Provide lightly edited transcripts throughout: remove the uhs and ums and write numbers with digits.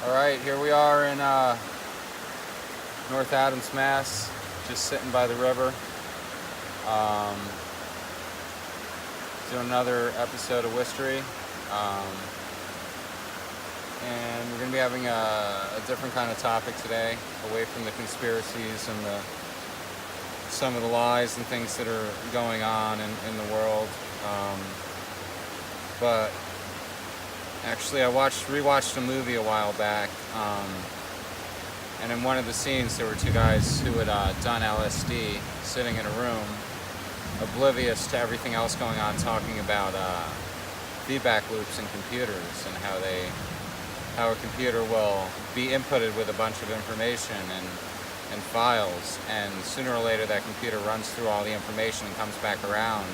All right, here we are in North Adams, Mass, just sitting by the river, um, doing another episode of WHistory, and we're going to be having a different kind of topic today, away from the conspiracies and some of the lies and things that are going on in the world. But actually, I rewatched a movie a while back, and in one of the scenes, there were two guys who had done LSD, sitting in a room, oblivious to everything else going on, talking about feedback loops in computers and how a computer will be inputted with a bunch of information and files, and sooner or later that computer runs through all the information and comes back around.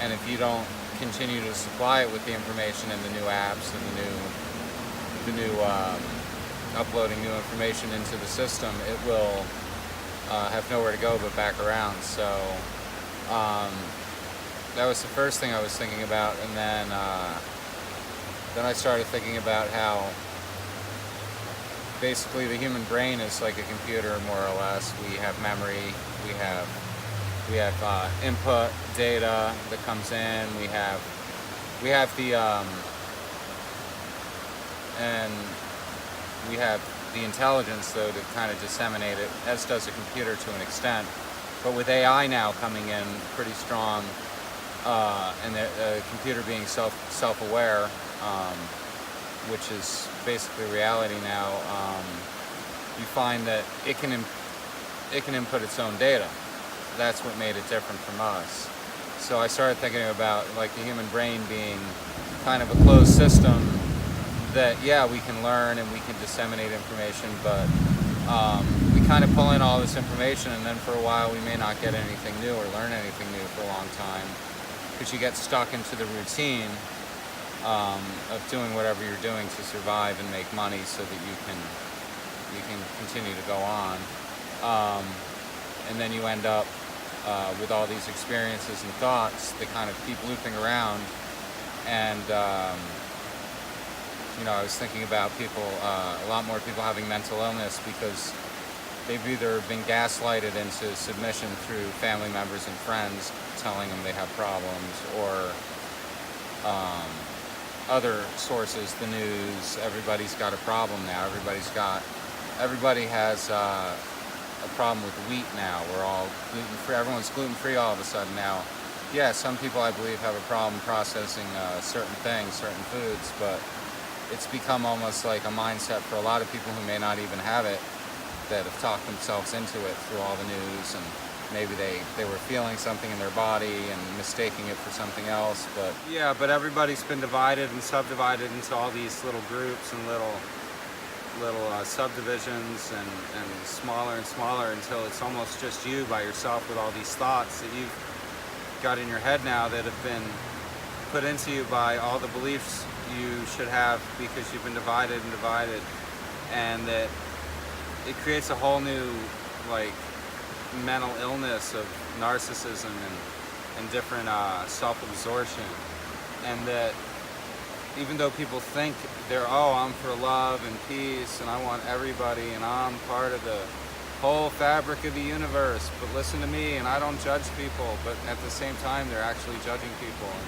And if you don't continue to supply it with the information and the new apps and the new uploading new information into the system, it will have nowhere to go but back around. So that was the first thing I was thinking about, and then I started thinking about how basically the human brain is like a computer, more or less. We have memory, we have input data that comes in. We have the intelligence, though, to kind of disseminate it, as does a computer to an extent. But with AI now coming in pretty strong, and the computer being self-aware, which is basically reality now, you find that it can input its own data. That's what made it different from us. So I started thinking about like the human brain being kind of a closed system that, yeah, we can learn and we can disseminate information, but we kind of pull in all this information, and then for a while we may not get anything new or learn anything new for a long time, because you get stuck into the routine of doing whatever you're doing to survive and make money so that you can continue to go on. And then you end up with all these experiences and thoughts that kind of keep looping around. And I was thinking about a lot more people having mental illness because they've either been gaslighted into submission through family members and friends telling them they have problems, or other sources, the news. Everybody's got a problem now. Everybody has a problem with wheat now. We're all gluten-free. Everyone's gluten-free all of a sudden now. Yeah, some people, I believe, have a problem processing certain things, certain foods, but it's become almost like a mindset for a lot of people who may not even have it, that have talked themselves into it through all the news, and maybe they were feeling something in their body and mistaking it for something else. But everybody's been divided and subdivided into all these little groups and little subdivisions, and smaller and smaller, until it's almost just you by yourself with all these thoughts that you've got in your head now that have been put into you by all the beliefs you should have, because you've been divided, and that it creates a whole new mental illness of narcissism and different self-absorption. And that even though people think I'm for love and peace and I want everybody and I'm part of the whole fabric of the universe, but listen to me and I don't judge people, but at the same time they're actually judging people. And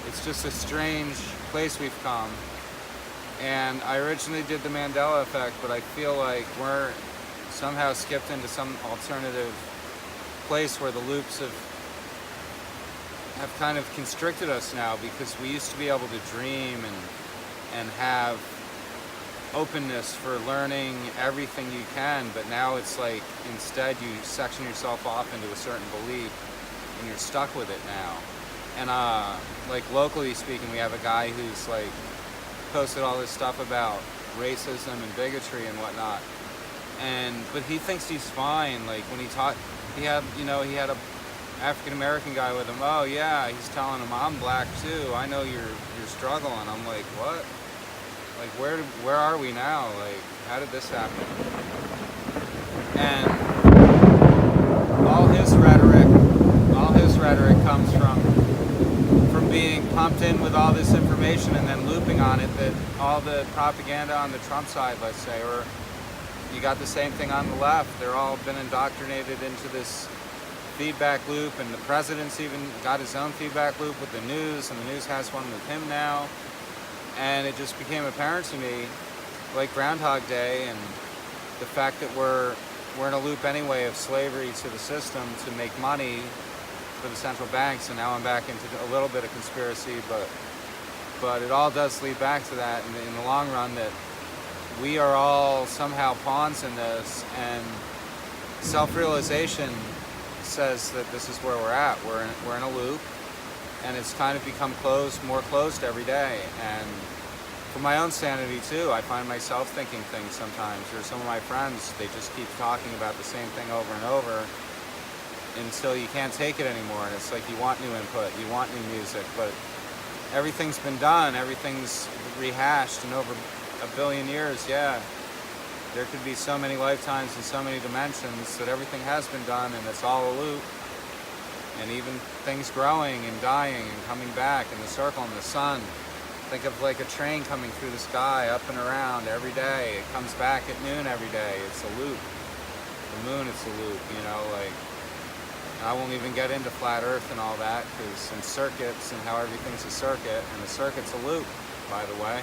it's just a strange place we've come. And I originally did the Mandela effect, but I feel like we're somehow skipped into some alternative place where the loops have kind of constricted us now, because we used to be able to dream and have openness for learning everything you can, but now it's like instead you section yourself off into a certain belief and you're stuck with it now. And locally speaking, we have a guy who's posted all this stuff about racism and bigotry and whatnot, but he thinks he's fine. Like when he had a African American guy with him. Oh yeah, he's telling him, I'm black too, I know you're struggling. I'm like, what? Like where are we now? Like, how did this happen? And all his rhetoric comes from being pumped in with all this information and then looping on it, that all the propaganda on the Trump side, let's say, or you got the same thing on the left. They're all been indoctrinated into this feedback loop, and the president's even got his own feedback loop with the news, and the news has one with him now. And it just became apparent to me, like Groundhog Day, and the fact that we're in a loop anyway of slavery to the system to make money for the central banks. And now I'm back into a little bit of conspiracy, but it all does lead back to that in the long run, that we are all somehow pawns in this, and self-realization says that this is where we're at. We're in a loop, and it's kind of become more closed every day. And for my own sanity too, I find myself thinking things sometimes, or some of my friends, they just keep talking about the same thing over and over until you can't take it anymore. And it's like you want new input, you want new music, but everything's been done, everything's rehashed in over a billion years. Yeah, there could be so many lifetimes and so many dimensions that everything has been done, and it's all a loop. And even things growing and dying and coming back in the circle in the sun. Think of like a train coming through the sky up and around every day. It comes back at noon every day. It's a loop. The moon, it's a loop, you know, like. I won't even get into flat earth and all that, and circuits and how everything's a circuit, and the circuit's a loop, by the way.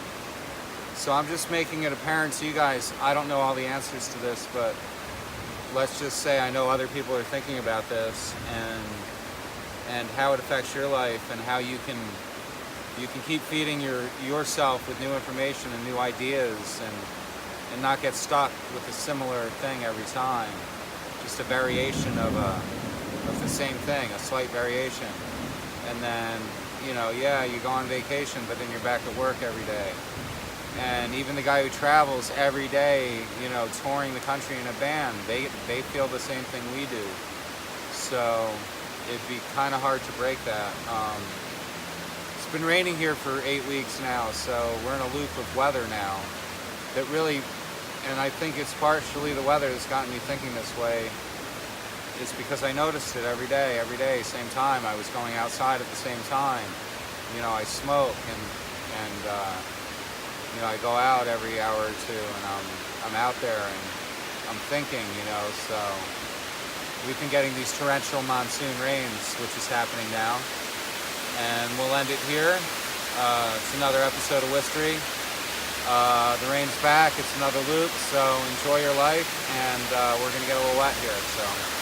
So I'm just making it apparent to you guys. I don't know all the answers to this, but let's just say I know other people are thinking about this, and how it affects your life, and how you can keep feeding yourself with new information and new ideas, and not get stuck with a similar thing every time. Just a variation of the same thing, a slight variation. And then, you know, yeah, you go on vacation, but then you're back at work every day. And even the guy who travels every day, you know, touring the country in a band, they feel the same thing we do. So it'd be kind of hard to break that. It's been raining here for 8 weeks now, so we're in a loop of weather now that really, and I think it's partially the weather that's gotten me thinking this way. It's because I noticed it every day, same time. I was going outside at the same time. You know, I smoke, and you know, I go out every hour or two, and I'm out there, and I'm thinking, you know. So we've been getting these torrential monsoon rains, which is happening now, and we'll end it here. It's another episode of WHistory. The rain's back. It's another loop. So enjoy your life, and we're gonna get a little wet here. So.